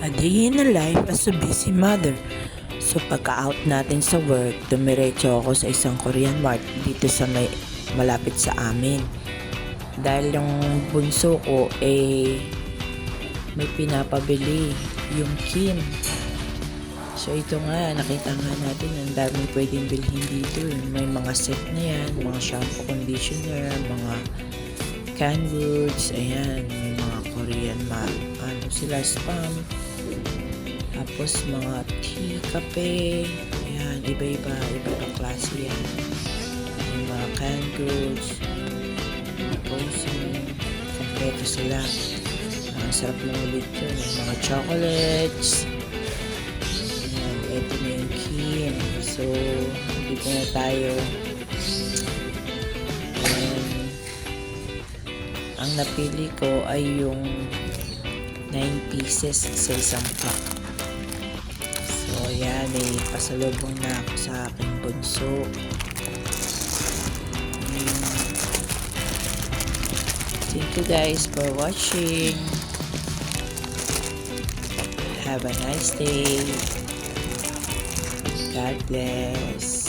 A day in a life as a busy mother. So pagka-out natin sa work, dumiretso ako sa isang Korean mart dito sa malapit sa amin. Dahil yung bunso ko may pinapabili yung Kim. So ito nga, nakita nga natin ang daming pwedeng bilhin dito. May mga set na yan, mga shampoo, conditioner, mga canned goods, ayan, may mga Korean sila spam. Tapos mga tea, kape, ayan, iba-iba klase yan. May mga canned goods, frozen, kompleto sila. Ang sarap ng ulit yun. May mga chocolates. Ayan, ito na yung Kim. So, dito na tayo. Ayan. Ang napili ko ay yung 9 pieces sa isang pack. So, yan. May pasalubong na ako sa aking bunso. Thank you guys for watching. Have a nice day. God bless.